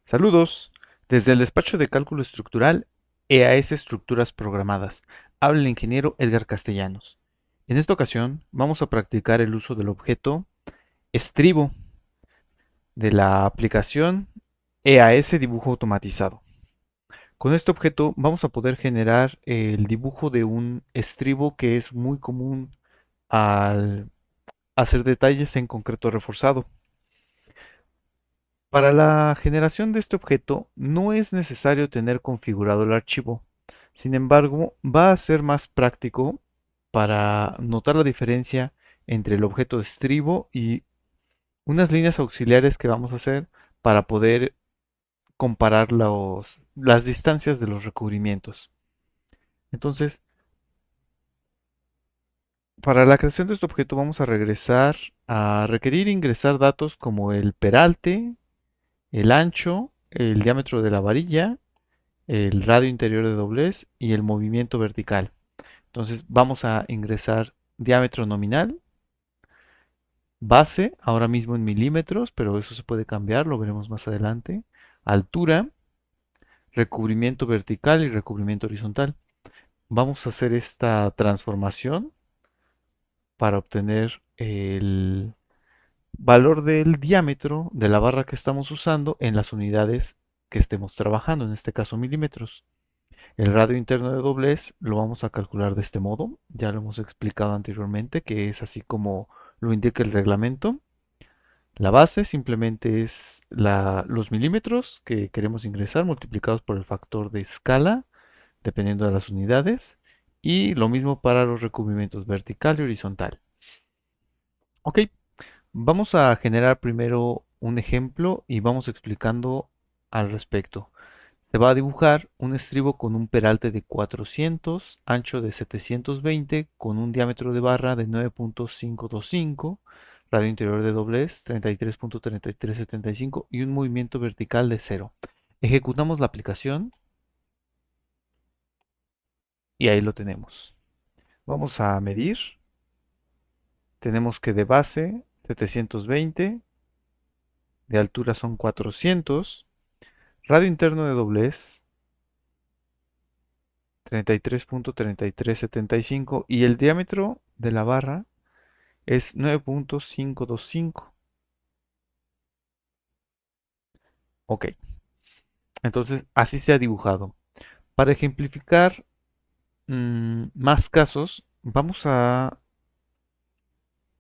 Saludos. Desde el despacho de cálculo estructural EAS Estructuras Programadas. Habla el ingeniero Edgar Castellanos. En esta ocasión vamos a practicar el uso del objeto estribo de la aplicación EAS Dibujo Automatizado. Con este objeto vamos a poder generar el dibujo de un estribo que es muy común al hacer detalles en concreto reforzado. Para la generación de este objeto no es necesario tener configurado el archivo. Sin embargo, va a ser más práctico para notar la diferencia entre el objeto estribo y unas líneas auxiliares que vamos a hacer para poder comparar las distancias de los recubrimientos. Entonces, para la creación de este objeto vamos a regresar a requerir ingresar datos como el peralte, el ancho, el diámetro de la varilla, el radio interior de doblez y el movimiento vertical. Entonces vamos a ingresar diámetro nominal, base, ahora mismo en milímetros, pero eso se puede cambiar, lo veremos más adelante, altura, recubrimiento vertical y recubrimiento horizontal. Vamos a hacer esta transformación para obtener el valor del diámetro de la barra que estamos usando en las unidades que estemos trabajando, en este caso milímetros. El radio interno de doblez lo vamos a calcular de este modo, ya lo hemos explicado anteriormente, que es así como lo indica el reglamento. La base simplemente es los milímetros que queremos ingresar multiplicados por el factor de escala, dependiendo de las unidades, y lo mismo para los recubrimientos vertical y horizontal. Ok, vamos a generar primero un ejemplo y vamos explicando al respecto. Se va a dibujar un estribo con un peralte de 400, ancho de 720, con un diámetro de barra de 9.525, radio interior de doblez 33.3375 y un movimiento vertical de 0. Ejecutamos la aplicación y ahí lo tenemos. Vamos a medir. Tenemos que de base 720, de altura son 400, radio interno de doblez 33.3375 y el diámetro de la barra es 9.525. Ok, entonces así se ha dibujado. Para ejemplificar más casos, vamos a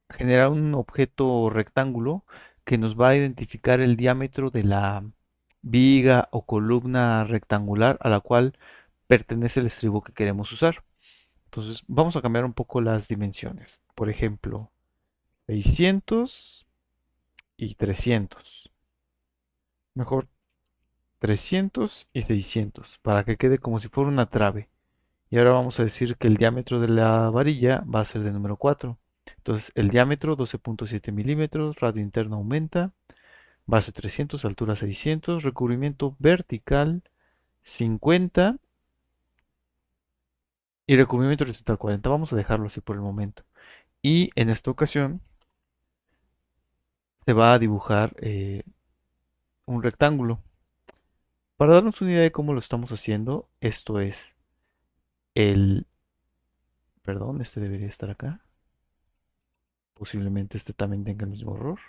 generar un objeto rectángulo que nos va a identificar el diámetro de la viga o columna rectangular a la cual pertenece el estribo que queremos usar. Entonces vamos a cambiar un poco las dimensiones. Por ejemplo, 600 y 300. Mejor 300 y 600 para que quede como si fuera una trave. Y ahora vamos a decir que el diámetro de la varilla va a ser de número 4. Entonces el diámetro 12.7 milímetros, radio interno aumenta, base 300, altura 600, recubrimiento vertical 50 y recubrimiento horizontal 40. Vamos a dejarlo así por el momento. Y en esta ocasión se va a dibujar un rectángulo. Para darnos una idea de cómo lo estamos haciendo, esto es el... Perdón, este debería estar acá. Posiblemente este también tenga el mismo error.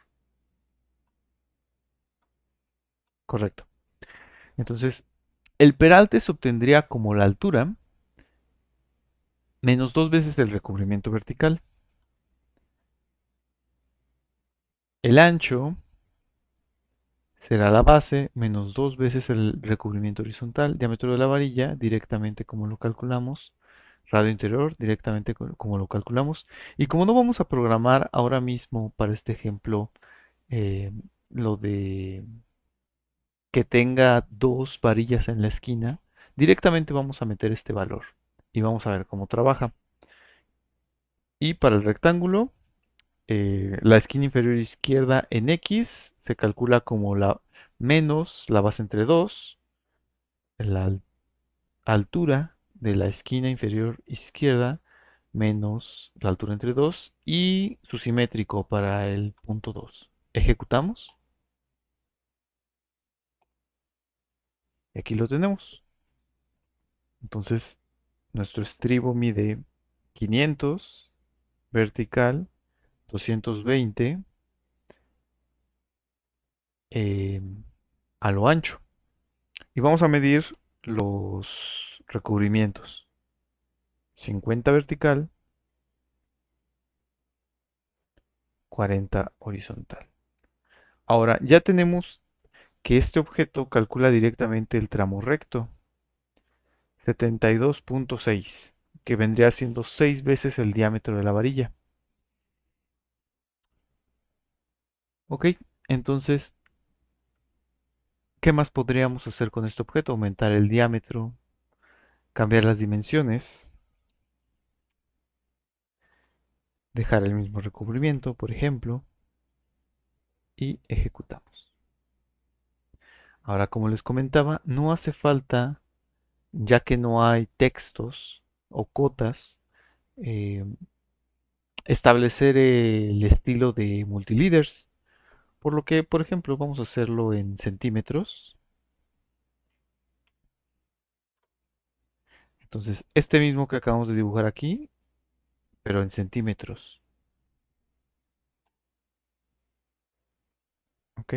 Correcto. Entonces, el peralte se obtendría como la altura menos dos veces el recubrimiento vertical. El ancho será la base menos dos veces el recubrimiento horizontal. Diámetro de la varilla directamente como lo calculamos. Radio interior directamente como lo calculamos. Y como no vamos a programar ahora mismo para este ejemplo eh, lo de que tenga dos varillas en la esquina, directamente vamos a meter este valor y vamos a ver cómo trabaja. Y para el rectángulo, la esquina inferior izquierda en X se calcula como la menos la base entre 2, la altura de la esquina inferior izquierda menos la altura entre 2 y su simétrico para el punto 2. Ejecutamos. Y aquí lo tenemos. Entonces, nuestro estribo mide 500 vertical, 220 eh, a lo ancho. Y vamos a medir los recubrimientos. 50 vertical, 40 horizontal. Ahora, ya tenemos que este objeto calcula directamente el tramo recto, 72.6, que vendría siendo 6 veces el diámetro de la varilla. Ok, entonces, ¿qué más podríamos hacer con este objeto? Aumentar el diámetro, cambiar las dimensiones, dejar el mismo recubrimiento, por ejemplo, y ejecutamos. Ahora, como les comentaba, no hace falta, ya que no hay textos o cotas, eh, establecer el estilo de multileaders. Por lo que, por ejemplo, vamos a hacerlo en centímetros. Entonces, este mismo que acabamos de dibujar aquí, pero en centímetros. ¿Ok?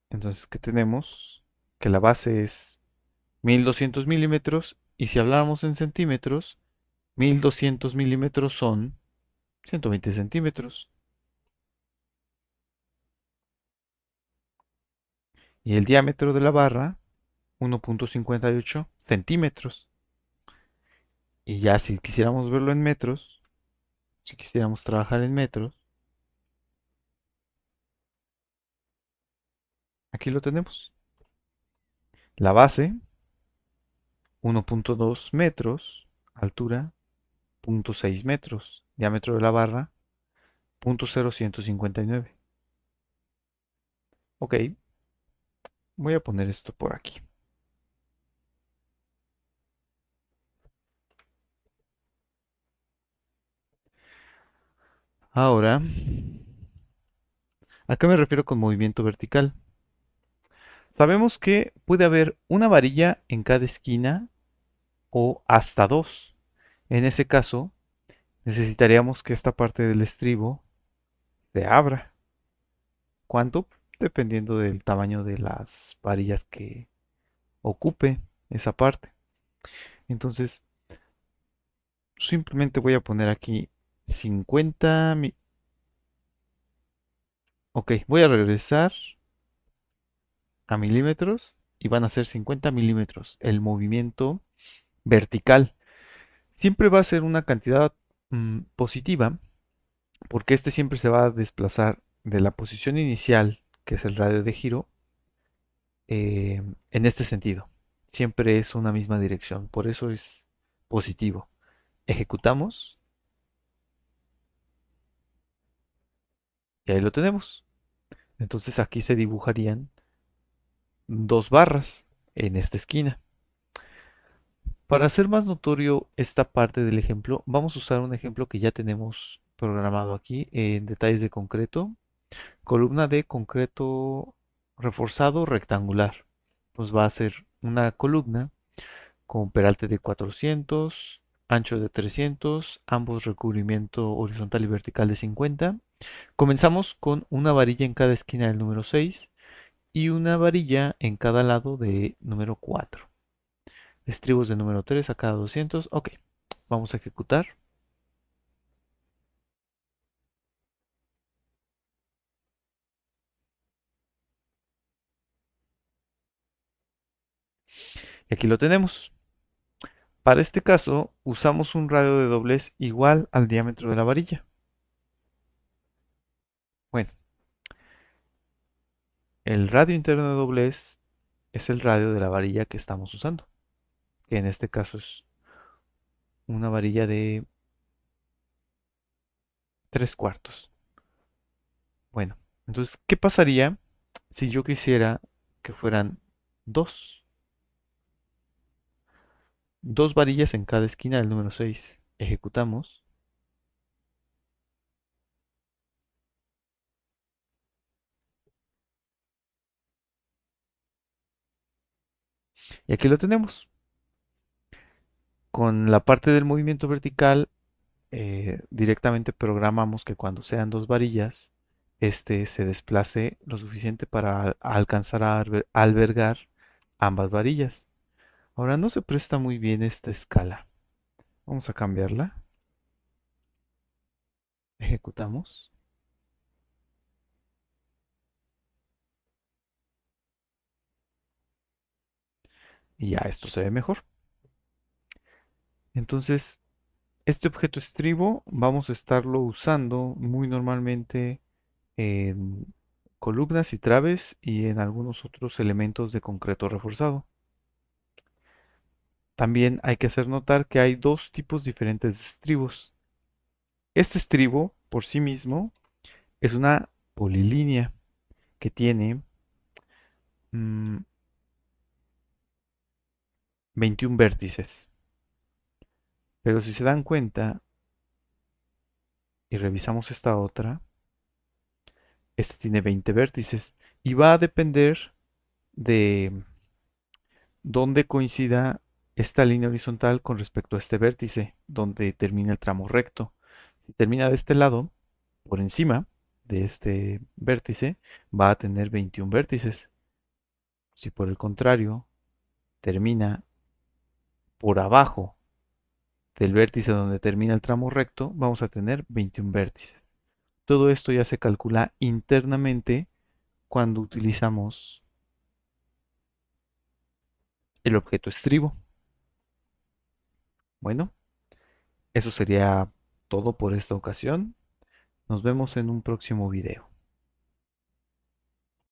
Entonces, ¿qué tenemos? Que la base es 1200 milímetros y si habláramos en centímetros, 1200 milímetros son 120 centímetros. Y el diámetro de la barra, 1.58 centímetros. Y ya si quisiéramos verlo en metros, si quisiéramos trabajar en metros, aquí lo tenemos. La base, 1.2 metros, altura, 0.6 metros, diámetro de la barra, 0.0159. Ok, voy a poner esto por aquí. Ahora, ¿a qué me refiero con movimiento vertical? Sabemos que puede haber una varilla en cada esquina o hasta dos. En ese caso, necesitaríamos que esta parte del estribo se abra. ¿Cuánto? Dependiendo del tamaño de las varillas que ocupe esa parte. Entonces, simplemente voy a poner aquí 50. Ok, voy a regresar a milímetros y van a ser 50 milímetros. El movimiento vertical siempre va a ser una cantidad positiva porque este siempre se va a desplazar de la posición inicial, que es el radio de giro, en este sentido. Siempre es una misma dirección, por eso es positivo. Ejecutamos y ahí lo tenemos. Entonces aquí se dibujarían dos barras en esta esquina. Para hacer más notorio esta parte del ejemplo, vamos a usar un ejemplo que ya tenemos programado aquí en detalles de concreto. Columna de concreto reforzado rectangular. Pues va a ser una columna con peralte de 400, ancho de 300, ambos recubrimiento horizontal y vertical de 50. Comenzamos con una varilla en cada esquina del número 6 y una varilla en cada lado de número 4. Estribos de número 3 a cada 200. Ok, vamos a ejecutar. Y aquí lo tenemos. Para este caso, usamos un radio de doblez igual al diámetro de la varilla. Bueno, el radio interno de doblez es el radio de la varilla que estamos usando, que en este caso es una varilla de 3 cuartos. Bueno, entonces, ¿qué pasaría si yo quisiera que fueran dos? Dos varillas en cada esquina del número 6. Ejecutamos. Y aquí lo tenemos. Con la parte del movimiento vertical, directamente programamos que cuando sean dos varillas, este se desplace lo suficiente para alcanzar a albergar ambas varillas. Ahora no se presta muy bien esta escala. Vamos a cambiarla. Ejecutamos. Y ya esto se ve mejor. Entonces, este objeto estribo vamos a estarlo usando muy normalmente en columnas y traves y en algunos otros elementos de concreto reforzado. También hay que hacer notar que hay dos tipos diferentes de estribos. Este estribo, por sí mismo, es una polilínea que tiene 21 vértices. Pero si se dan cuenta y revisamos esta otra, esta tiene 20 vértices y va a depender de dónde coincida esta línea horizontal con respecto a este vértice, donde termina el tramo recto. Si termina de este lado, por encima de este vértice, va a tener 21 vértices. Si por el contrario termina por abajo del vértice donde termina el tramo recto, vamos a tener 21 vértices. Todo esto ya se calcula internamente cuando utilizamos el objeto estribo. Bueno, eso sería todo por esta ocasión. Nos vemos en un próximo video.